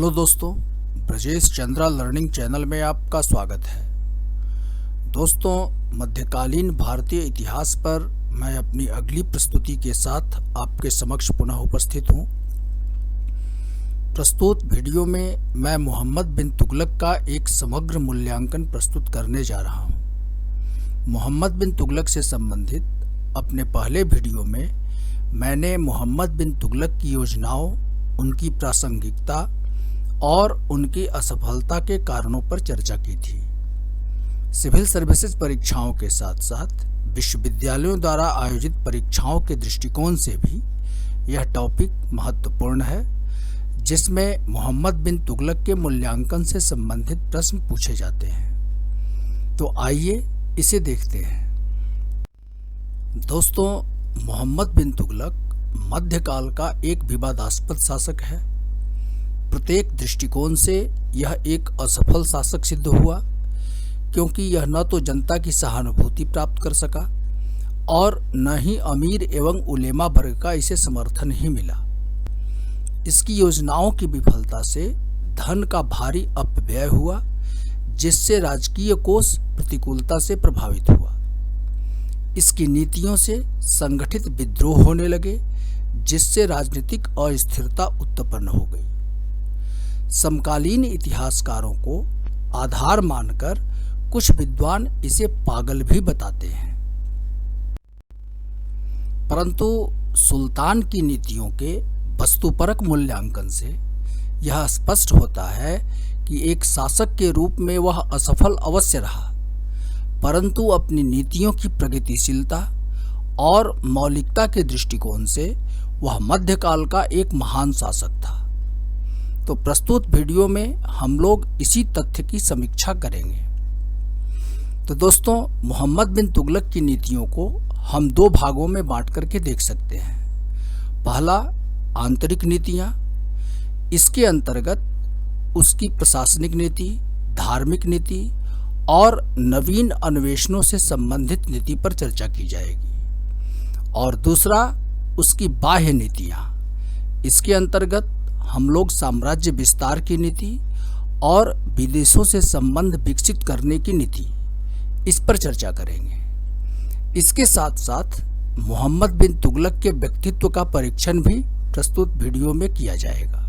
Hello दोस्तों, Brajesh Chandra learning channel में आपका स्वागत है। दोस्तों, मध्यकालीन भारतीय इतिहास पर मैं अपनी अगली प्रस्तुति के साथ आपके समक्ष पुनः उपस्थित हूँ। प्रस्तुत वीडियो में मैं मोहम्मद बिन तुगलक का एक समग्र मूल्यांकन प्रस्तुत करने जा रहा हूँ। मोहम्मद बिन तुगलक से संबंधित अपने पहले वीडियो में मैंने मोहम्मद बिन तुगलक की योजनाओं, उनकी प्रासंगिकता और उनकी असफलता के कारणों पर चर्चा की थी। सिविल सर्विसेज परीक्षाओं के साथ साथ विश्वविद्यालयों द्वारा आयोजित परीक्षाओं के दृष्टिकोण से भी यह टॉपिक महत्वपूर्ण है, जिसमें मोहम्मद बिन तुगलक के मूल्यांकन से संबंधित प्रश्न पूछे जाते हैं। तो आइए इसे देखते हैं। दोस्तों, मोहम्मद बिन तुगलक मध्यकाल का एक विवादास्पद शासक है। प्रत्येक दृष्टिकोण से यह एक असफल शासक सिद्ध हुआ, क्योंकि यह न तो जनता की सहानुभूति प्राप्त कर सका और न ही अमीर एवं उलेमा वर्ग का इसे समर्थन ही मिला। इसकी योजनाओं की विफलता से धन का भारी अपव्यय हुआ, जिससे राजकीय कोष प्रतिकूलता से प्रभावित हुआ। इसकी नीतियों से संगठित विद्रोह होने लगे, जिससे राजनीतिक अस्थिरता उत्पन्न हो गई। समकालीन इतिहासकारों को आधार मानकर कुछ विद्वान इसे पागल भी बताते हैं, परंतु सुल्तान की नीतियों के वस्तुपरक मूल्यांकन से यह स्पष्ट होता है कि एक शासक के रूप में वह असफल अवश्य रहा, परंतु अपनी नीतियों की प्रगतिशीलता और मौलिकता के दृष्टिकोण से वह मध्यकाल का एक महान शासक था। तो प्रस्तुत वीडियो में हम लोग इसी तथ्य की समीक्षा करेंगे। तो दोस्तों, मोहम्मद बिन तुगलक की नीतियों को हम दो भागों में बांट करके देख सकते हैं। पहला, आंतरिक नीतियां। इसके अंतर्गत उसकी प्रशासनिक नीति, धार्मिक नीति और नवीन अन्वेषणों से संबंधित नीति पर चर्चा की जाएगी। और दूसरा, उसकी बाह्य नीतियां। इसके अंतर्गत हम लोग साम्राज्य विस्तार की नीति और विदेशों से संबंध विकसित करने की नीति, इस पर चर्चा करेंगे। इसके साथ साथ मोहम्मद बिन तुगलक के व्यक्तित्व का परीक्षण भी प्रस्तुत वीडियो में किया जाएगा।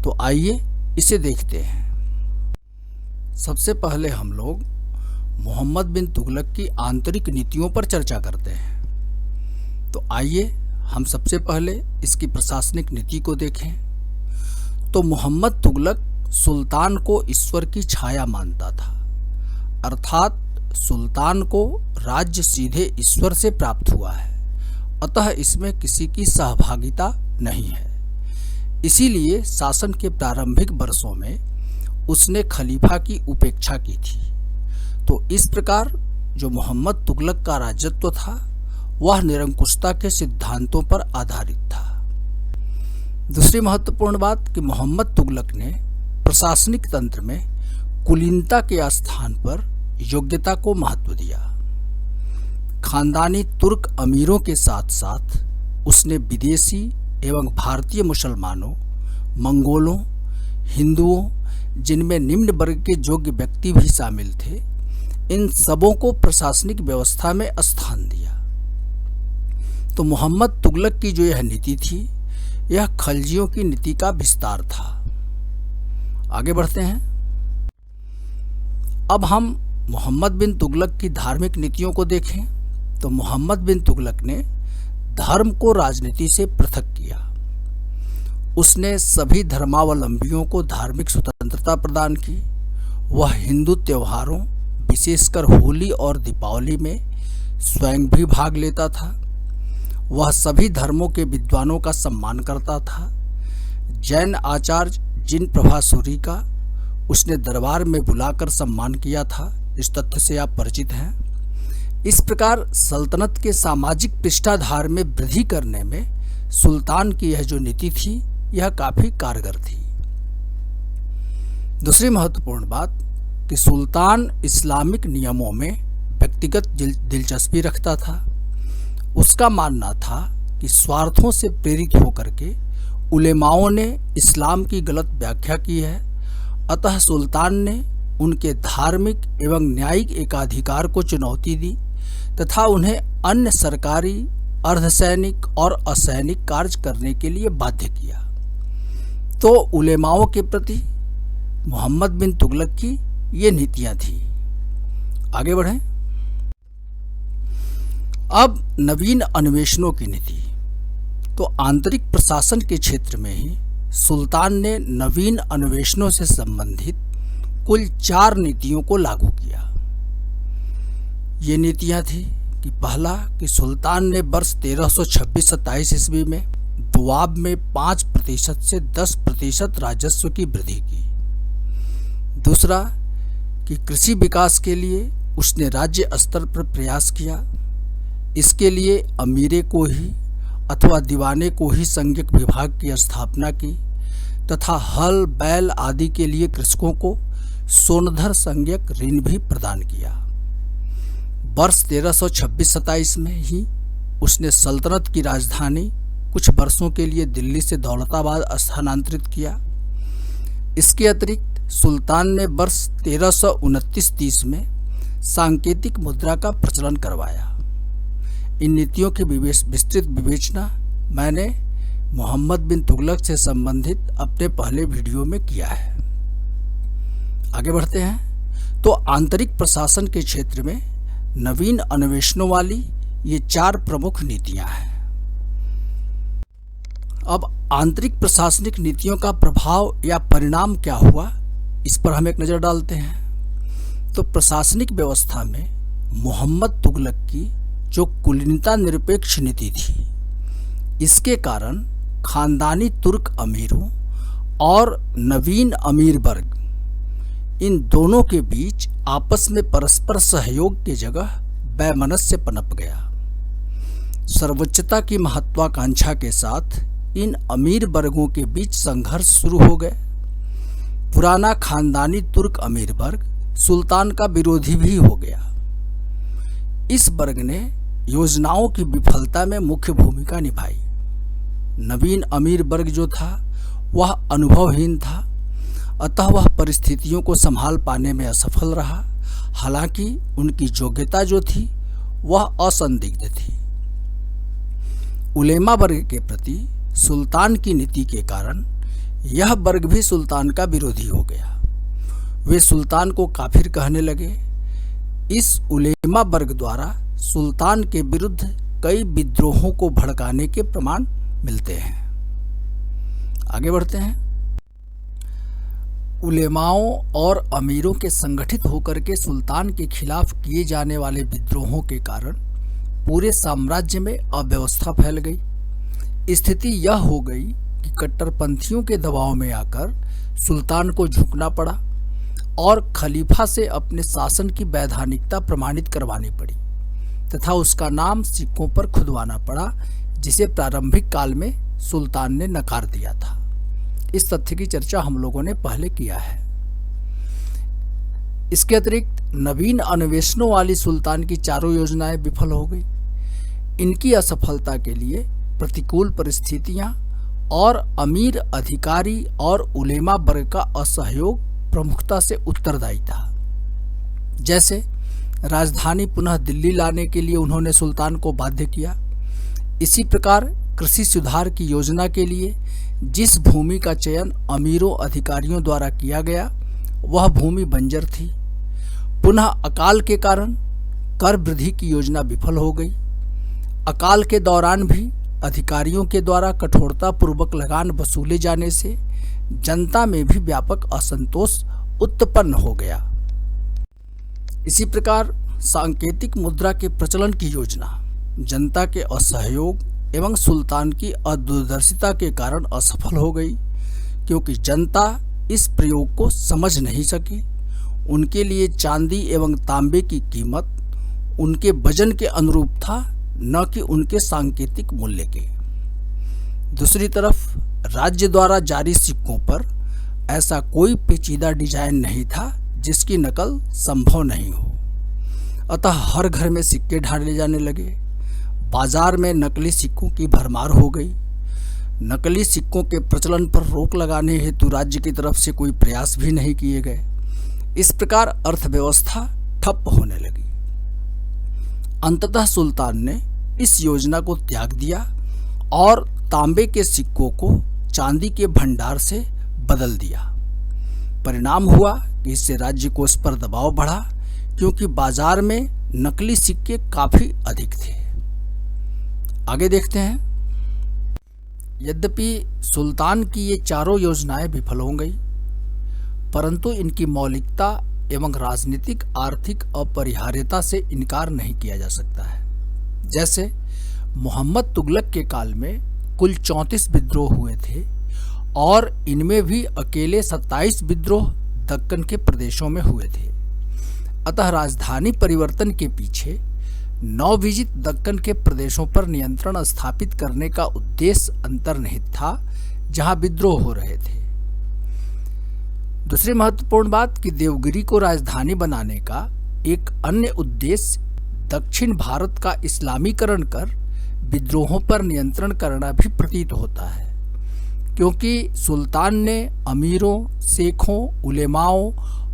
तो आइए इसे देखते हैं। सबसे पहले हम लोग मोहम्मद बिन तुगलक की आंतरिक नीतियों पर चर्चा करते हैं। तो आइए हम सबसे पहले इसकी प्रशासनिक नीति को देखें। तो मोहम्मद तुगलक सुल्तान को ईश्वर की छाया मानता था, अर्थात सुल्तान को राज्य सीधे ईश्वर से प्राप्त हुआ है, अतः इसमें किसी की सहभागिता नहीं है। इसीलिए शासन के प्रारंभिक वर्षों में उसने खलीफा की उपेक्षा की थी। तो इस प्रकार जो मोहम्मद तुगलक का राजत्व था वह निरंकुशता के सिद्धांतों पर आधारित था। दूसरी महत्वपूर्ण बात कि मोहम्मद तुगलक ने प्रशासनिक तंत्र में कुलीनता के स्थान पर योग्यता को महत्व दिया। खानदानी तुर्क अमीरों के साथ साथ उसने विदेशी एवं भारतीय मुसलमानों, मंगोलों, हिंदुओं, जिनमें निम्न वर्ग के योग्य व्यक्ति भी शामिल थे, इन सबों को प्रशासनिक व्यवस्था में स्थान दिया। तो मोहम्मद तुगलक की जो यह नीति थी, यह खलजियों की नीति का विस्तार था। आगे बढ़ते हैं। अब हम मोहम्मद बिन तुगलक की धार्मिक नीतियों को देखें। तो मोहम्मद बिन तुगलक ने धर्म को राजनीति से पृथक किया। उसने सभी धर्मावलंबियों को धार्मिक स्वतंत्रता प्रदान की। वह हिंदू त्योहारों, विशेषकर होली और दीपावली में स्वयं भी भाग लेता था। वह सभी धर्मों के विद्वानों का सम्मान करता था। जैन आचार्य जिन प्रभासुरी का उसने दरबार में बुलाकर सम्मान किया था, इस तथ्य से आप परिचित हैं। इस प्रकार सल्तनत के सामाजिक पृष्ठाधार में वृद्धि करने में सुल्तान की यह जो नीति थी, यह काफी कारगर थी। दूसरी महत्वपूर्ण बात कि सुल्तान इस्लामिक नियमों में व्यक्तिगत दिलचस्पी रखता था। उसका मानना था कि स्वार्थों से प्रेरित होकर के उलेमाओं ने इस्लाम की गलत व्याख्या की है, अतः सुल्तान ने उनके धार्मिक एवं न्यायिक एकाधिकार को चुनौती दी तथा उन्हें अन्य सरकारी, अर्धसैनिक और असैनिक कार्य करने के लिए बाध्य किया। तो उलेमाओं के प्रति मोहम्मद बिन तुगलक की ये नीतियां थी। आगे बढ़ें। अब नवीन अन्वेषणों की नीति। तो आंतरिक प्रशासन के क्षेत्र में ही सुल्तान ने नवीन अन्वेषणों से संबंधित कुल 4 नीतियों को लागू किया। ये नीतियां थी कि पहला कि सुल्तान ने वर्ष 1326-27 ईस्वी में दुआब में 5% से 10% राजस्व की वृद्धि की। दूसरा कि कृषि विकास के लिए उसने राज्य स्तर पर प्रयास किया। इसके लिए अमीरे को ही अथवा दीवाने को ही संज्ञक विभाग की स्थापना की तथा हल, बैल आदि के लिए कृषकों को सोनधर संज्ञक ऋण भी प्रदान किया। वर्ष 1326-27 में ही उसने सल्तनत की राजधानी कुछ वर्षों के लिए दिल्ली से दौलताबाद स्थानांतरित किया। इसके अतिरिक्त सुल्तान ने वर्ष 1329-30 में सांकेतिक मुद्रा का प्रचलन करवाया। इन नीतियों की विस्तृत विवेचना मैंने मोहम्मद बिन तुगलक से संबंधित अपने पहले वीडियो में किया है। आगे बढ़ते हैं। तो आंतरिक प्रशासन के क्षेत्र में नवीन अन्वेषणों वाली ये 4 प्रमुख नीतियां हैं। अब आंतरिक प्रशासनिक नीतियों का प्रभाव या परिणाम क्या हुआ, इस पर हम एक नज़र डालते हैं। तो प्रशासनिक व्यवस्था में मोहम्मद तुगलक की जो कुलीनता निरपेक्ष नीति थी, इसके कारण खानदानी तुर्क अमीरों और नवीन अमीर वर्ग, इन दोनों के बीच आपस में परस्पर सहयोग की जगह वैमनस्य पनप गया। सर्वोच्चता की महत्वाकांक्षा के साथ इन अमीर वर्गों के बीच संघर्ष शुरू हो गए। पुराना खानदानी तुर्क अमीर वर्ग सुल्तान का विरोधी भी हो गया। इस वर्ग ने योजनाओं की विफलता में मुख्य भूमिका निभाई। नवीन अमीर वर्ग जो था वह अनुभवहीन था, अतः वह परिस्थितियों को संभाल पाने में असफल रहा। हालांकि उनकी योग्यता जो थी वह असंदिग्ध थी। उलेमा वर्ग के प्रति सुल्तान की नीति के कारण यह वर्ग भी सुल्तान का विरोधी हो गया। वे सुल्तान को काफिर कहने लगे। इस उलेमा वर्ग द्वारा सुल्तान के विरुद्ध कई विद्रोहों को भड़काने के प्रमाण मिलते हैं। आगे बढ़ते हैं। उलेमाओं और अमीरों के संगठित होकर के सुल्तान के खिलाफ किए जाने वाले विद्रोहों के कारण पूरे साम्राज्य में अव्यवस्था फैल गई। स्थिति यह हो गई कि कट्टरपंथियों के दबाव में आकर सुल्तान को झुकना पड़ा और खलीफा से अपने शासन की वैधानिकता प्रमाणित करवानी पड़ी तथा उसका नाम सिक्कों पर खुदवाना पड़ा, जिसे प्रारंभिक काल में सुल्तान ने नकार दिया था। इस तथ्य की चर्चा हम लोगों ने पहले किया है। इसके अतिरिक्त नवीन अन्वेषणों वाली सुल्तान की चारों योजनाएं विफल हो गई। इनकी असफलता के लिए प्रतिकूल परिस्थितियां और अमीर अधिकारी और उलेमा वर्ग का असहयोग प्रमुखता से उत्तरदायी था। जैसे राजधानी पुनः दिल्ली लाने के लिए उन्होंने सुल्तान को बाध्य किया। इसी प्रकार कृषि सुधार की योजना के लिए जिस भूमि का चयन अमीरों अधिकारियों द्वारा किया गया वह भूमि बंजर थी। पुनः अकाल के कारण कर वृद्धि की योजना विफल हो गई। अकाल के दौरान भी अधिकारियों के द्वारा कठोरता पूर्वक लगान वसूले जाने से जनता में भी व्यापक असंतोष उत्पन्न हो गया। इसी प्रकार सांकेतिक मुद्रा के प्रचलन की योजना जनता के असहयोग एवं सुल्तान की अदूरदर्शिता के कारण असफल हो गई, क्योंकि जनता इस प्रयोग को समझ नहीं सकी। उनके लिए चांदी एवं तांबे की कीमत उनके वजन के अनुरूप था, न कि उनके सांकेतिक मूल्य के। दूसरी तरफ राज्य द्वारा जारी सिक्कों पर ऐसा कोई पेचीदा डिजाइन नहीं था जिसकी नकल संभव नहीं हो, अतः हर घर में सिक्के ढाले जाने लगे। बाजार में नकली सिक्कों की भरमार हो गई। नकली सिक्कों के प्रचलन पर रोक लगाने हेतु राज्य की तरफ से कोई प्रयास भी नहीं किए गए। इस प्रकार अर्थव्यवस्था ठप होने लगी। अंततः सुल्तान ने इस योजना को त्याग दिया और तांबे के सिक्कों को चांदी के भंडार से बदल दिया। परिणाम हुआ कि इससे राज्य को इस पर दबाव बढ़ा, क्योंकि बाजार में नकली सिक्के काफी अधिक थे। आगे देखते हैं। यद्यपि सुल्तान की ये चारों योजनाएं विफल हो गई, परंतु इनकी मौलिकता एवं राजनीतिक आर्थिक अपरिहार्यता से इनकार नहीं किया जा सकता है। जैसे मोहम्मद तुगलक के काल में कुल 34 विद्रोह हुए थे और इनमें भी अकेले 27 विद्रोह दक्कन के प्रदेशों में हुए थे। अतः राजधानी परिवर्तन के पीछे नवविजित दक्कन के प्रदेशों पर नियंत्रण स्थापित करने का उद्देश्य अंतर्निहित था, जहां विद्रोह हो रहे थे। दूसरी महत्वपूर्ण बात कि देवगिरी को राजधानी बनाने का एक अन्य उद्देश्य दक्षिण भारत का इस्लामीकरण कर विद्रोहों पर नियंत्रण करना भी प्रतीत होता है, क्योंकि सुल्तान ने अमीरों, शेखों, उलेमाओं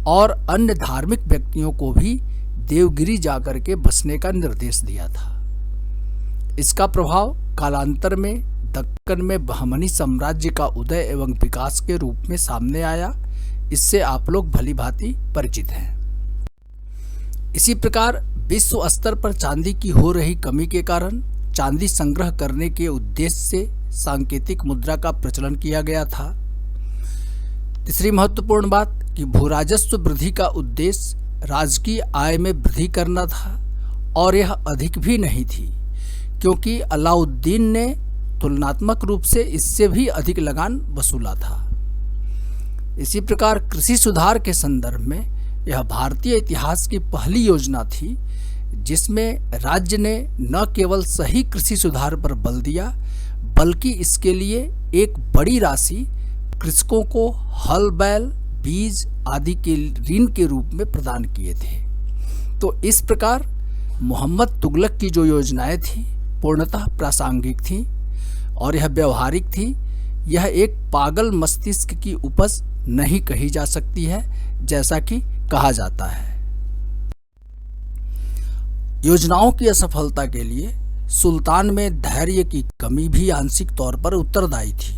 और अन्य धार्मिक व्यक्तियों को भी देवगिरी जाकर के बसने का निर्देश दिया था। इसका प्रभाव कालांतर में दक्कन में बहमनी साम्राज्य का उदय एवं विकास के रूप में सामने आया। इससे आप लोग भली भांति परिचित हैं। इसी प्रकार विश्व स्तर पर चांदी की हो रही कमी के कारण चांदी संग्रह करने के उद्देश्य से सांकेतिक मुद्रा का प्रचलन किया गया था। तीसरी महत्वपूर्ण बात कि भूराजस्व वृद्धि का उद्देश्य राजकीय आय में वृद्धि करना था, और यह अधिक भी नहीं थी, क्योंकि अलाउद्दीन ने तुलनात्मक रूप से इससे भी अधिक लगान वसूला था। इसी प्रकार कृषि सुधार के संदर्भ में यह भारतीय इतिहास की पहली योजना थी, जिसमें राज्य ने न केवल सही कृषि सुधार पर बल दिया, बल्कि इसके लिए एक बड़ी राशि कृषकों को हल, बैल, बीज आदि के ऋण के रूप में प्रदान किए थे। तो इस प्रकार मोहम्मद तुगलक की जो योजनाएं थी पूर्णतः प्रासंगिक थी और यह व्यवहारिक थी। यह एक पागल मस्तिष्क की उपज नहीं कही जा सकती है, जैसा कि कहा जाता है। योजनाओं की असफलता के लिए सुल्तान में धैर्य की कमी भी आंशिक तौर पर उत्तरदायी थी,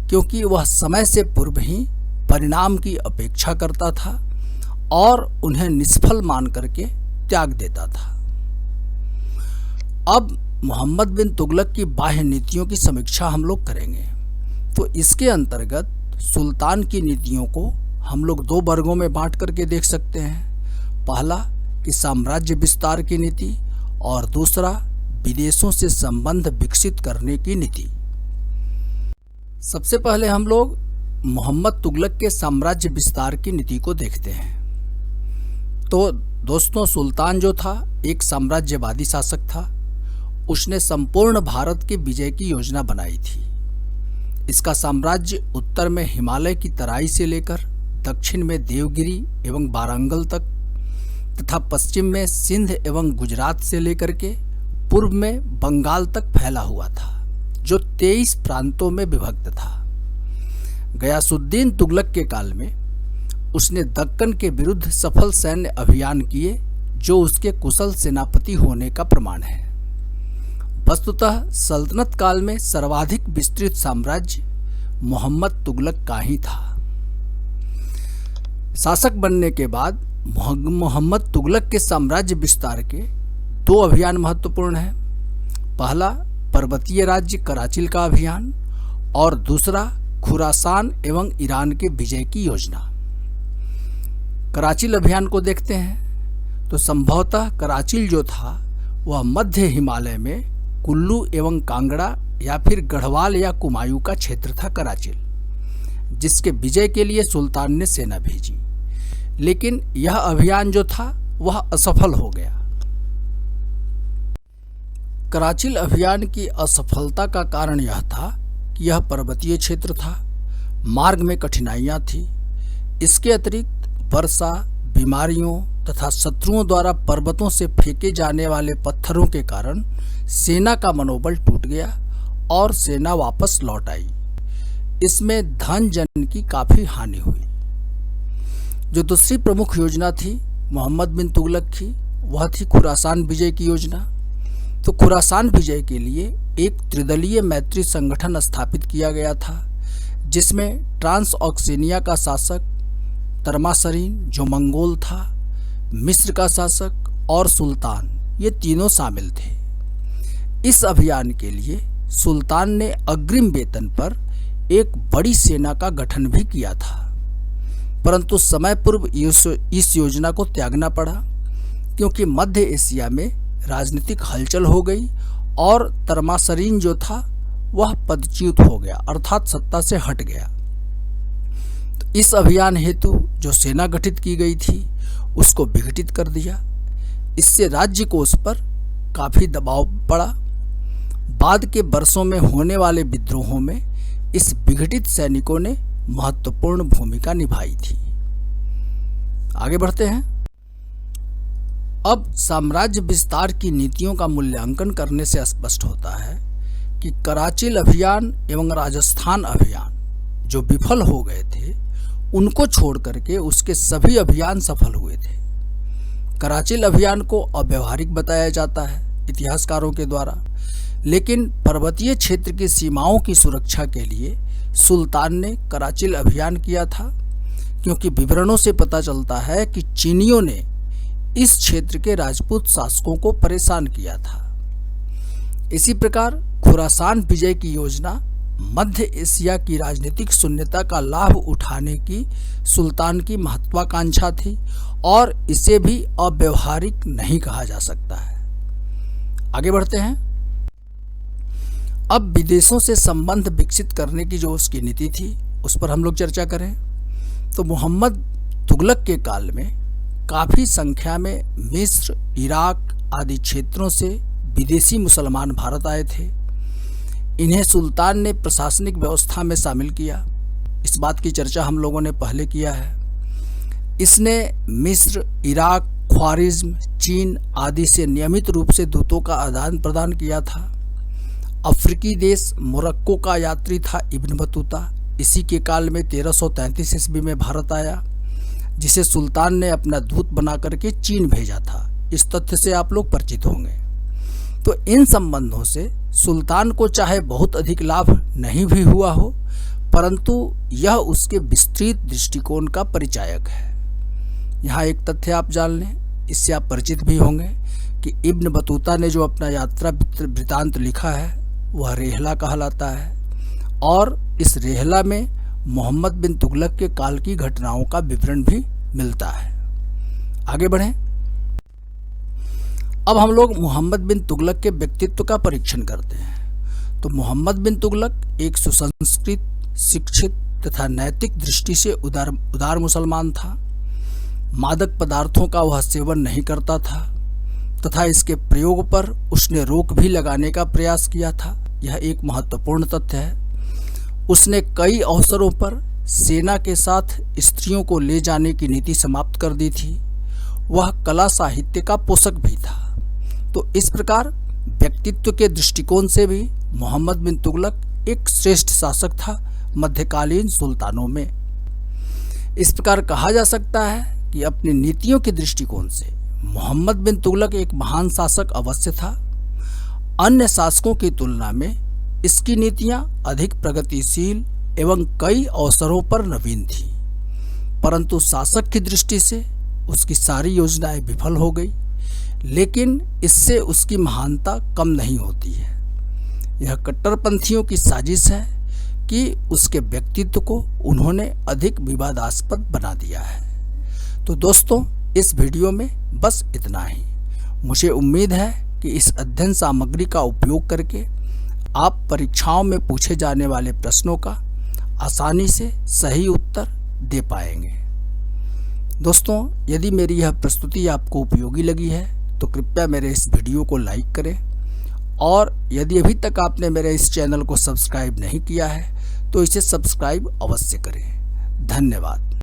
क्योंकि वह समय से पूर्व ही परिणाम की अपेक्षा करता था और उन्हें निष्फल मान करके त्याग देता था। अब मोहम्मद बिन तुगलक की बाह्य नीतियों की समीक्षा हम लोग करेंगे। तो इसके अंतर्गत सुल्तान की नीतियों को हम लोग दो वर्गों में बांट करके देख सकते हैं। पहला कि साम्राज्य विस्तार की नीति और दूसरा विदेशों से संबंध विकसित करने की नीति। सबसे पहले हम लोग मोहम्मद तुगलक के साम्राज्य विस्तार की नीति को देखते हैं। तो दोस्तों, सुल्तान जो था एक साम्राज्यवादी शासक था। उसने संपूर्ण भारत के विजय की योजना बनाई थी। इसका साम्राज्य उत्तर में हिमालय की तराई से लेकर दक्षिण में देवगिरी एवं वारंगल तक तथा पश्चिम में सिंध एवं गुजरात से लेकर के पूर्व में बंगाल तक फैला हुआ था, जो 23 प्रांतों में विभक्त था। गयासुद्दीन तुगलक के काल में उसने दक्कन के विरुद्ध सफल सैन्य अभियान किए, जो उसके कुशल सेनापति होने का प्रमाण है। वस्तुतः सल्तनत काल में सर्वाधिक विस्तृत साम्राज्य मोहम्मद तुगलक का ही था। शासक बनने के बाद मोहम्मद तुगलक के साम्राज्य विस्तार के दो अभियान महत्वपूर्ण हैं। पहला पर्वतीय राज्य कराचिल का अभियान और दूसरा खुरासान एवं ईरान के विजय की योजना। कराचिल अभियान को देखते हैं तो संभवतः कराचिल जो था वह मध्य हिमालय में कुल्लू एवं कांगड़ा या फिर गढ़वाल या कुमायूं का क्षेत्र था कराचिल, जिसके विजय के लिए सुल्तान ने सेना भेजी। लेकिन यह अभियान जो था वह असफल हो गया। कराचिल अभियान की असफलता का कारण यह था कि यह पर्वतीय क्षेत्र था, मार्ग में कठिनाइयां थी। इसके अतिरिक्त वर्षा, बीमारियों तथा शत्रुओं द्वारा पर्वतों से फेंके जाने वाले पत्थरों के कारण सेना का मनोबल टूट गया और सेना वापस लौट आई। इसमें धन जन की काफी हानि हुई। जो दूसरी प्रमुख योजना थी मोहम्मद बिन तुगलक की, वह थी खुरासान विजय की योजना। तो खुरासान विजय के लिए एक त्रिदलीय मैत्री संगठन स्थापित किया गया था, जिसमें ट्रांस ऑक्सेनिया का शासक तरमासरीन जो मंगोल था, मिस्र का शासक और सुल्तान, ये तीनों शामिल थे। इस अभियान के लिए सुल्तान ने अग्रिम वेतन पर एक बड़ी सेना का गठन भी किया था, परंतु समय पूर्व इस योजना को त्यागना पड़ा, क्योंकि मध्य एशिया में राजनीतिक हलचल हो गई और तरमासरीन जो था वह पदच्युत हो गया, अर्थात सत्ता से हट गया। तो इस अभियान हेतु जो सेना गठित की गई थी उसको विघटित कर दिया। इससे राज्य कोष पर काफी दबाव पड़ा। बाद के वर्षों में होने वाले विद्रोहों में इस विघटित सैनिकों ने महत्वपूर्ण भूमिका निभाई थी। आगे बढ़ते हैं। अब साम्राज्य विस्तार की नीतियों का मूल्यांकन करने से स्पष्ट होता है कि कराचिल अभियान एवं राजस्थान अभियान जो विफल हो गए थे, उनको छोड़ करके उसके सभी अभियान सफल हुए थे। कराचिल अभियान को अव्यावहारिक बताया जाता है इतिहासकारों के द्वारा, लेकिन पर्वतीय क्षेत्र की सीमाओं की सुरक्षा के लिए सुल्तान ने कराचिल अभियान किया था, क्योंकि विवरणों से पता चलता है कि चीनियों ने इस क्षेत्र के राजपूत शासकों को परेशान किया था। इसी प्रकार खुरासान विजय की योजना मध्य एशिया की राजनीतिक शून्यता का लाभ उठाने की सुल्तान की महत्वाकांक्षा थी और इसे भी अव्यावहारिक नहीं कहा जा सकता है। आगे बढ़ते हैं। अब विदेशों से संबंध विकसित करने की जो उसकी नीति थी उस पर हम लोग चर्चा करें तो मोहम्मद तुगलक के काल में काफ़ी संख्या में मिस्र, इराक आदि क्षेत्रों से विदेशी मुसलमान भारत आए थे। इन्हें सुल्तान ने प्रशासनिक व्यवस्था में शामिल किया। इस बात की चर्चा हम लोगों ने पहले किया है। इसने मिस्र, इराक, ख्वारिज्म, चीन आदि से नियमित रूप से दूतों का आदान प्रदान किया था। अफ्रीकी देश मोरक्को का यात्री था इब्न बतूता। इसी के काल में 1333 ईस्वी में भारत आया, जिसे सुल्तान ने अपना दूत बना करके चीन भेजा था। इस तथ्य से आप लोग परिचित होंगे। तो इन संबंधों से सुल्तान को चाहे बहुत अधिक लाभ नहीं भी हुआ हो, परंतु यह उसके विस्तृत दृष्टिकोण का परिचायक है। यहाँ एक तथ्य आप जान लें, इससे आप परिचित भी होंगे कि इब्न बतूता ने जो अपना यात्रा वृतांत लिखा है वह रेहला कहलाता है, और इस रेहला में मोहम्मद बिन तुगलक के काल की घटनाओं का विवरण भी मिलता है। आगे बढ़ें। अब हम लोग मोहम्मद बिन तुगलक के व्यक्तित्व का परीक्षण करते हैं। तो मोहम्मद बिन तुगलक एक सुसंस्कृत, शिक्षित तथा नैतिक दृष्टि से उदार मुसलमान था। मादक पदार्थों का वह सेवन नहीं करता था तथा इसके प्रयोग पर उसने रोक भी लगाने का प्रयास किया था। यह एक महत्वपूर्ण तथ्य है। उसने कई अवसरों पर सेना के साथ स्त्रियों को ले जाने की नीति समाप्त कर दी थी। वह कला साहित्य का पोषक भी था। तो इस प्रकार व्यक्तित्व के दृष्टिकोण से भी मोहम्मद बिन तुगलक एक श्रेष्ठ शासक था मध्यकालीन सुल्तानों में। इस प्रकार कहा जा सकता है कि अपनी नीतियों के दृष्टिकोण से मोहम्मद बिन तुगलक एक महान शासक अवश्य था। अन्य शासकों की तुलना में इसकी नीतियां अधिक प्रगतिशील एवं कई अवसरों पर नवीन थीं, परंतु शासक की दृष्टि से उसकी सारी योजनाएं विफल हो गई। लेकिन इससे उसकी महानता कम नहीं होती है। यह कट्टरपंथियों की साजिश है कि उसके व्यक्तित्व को उन्होंने अधिक विवादास्पद बना दिया है। तो दोस्तों, इस वीडियो में बस इतना ही। मुझे उम्मीद है कि इस अध्ययन सामग्री का उपयोग करके आप परीक्षाओं में पूछे जाने वाले प्रश्नों का आसानी से सही उत्तर दे पाएंगे। दोस्तों, यदि मेरी यह प्रस्तुति आपको उपयोगी लगी है तो कृपया मेरे इस वीडियो को लाइक करें, और यदि अभी तक आपने मेरे इस चैनल को सब्सक्राइब नहीं किया है तो इसे सब्सक्राइब अवश्य करें। धन्यवाद।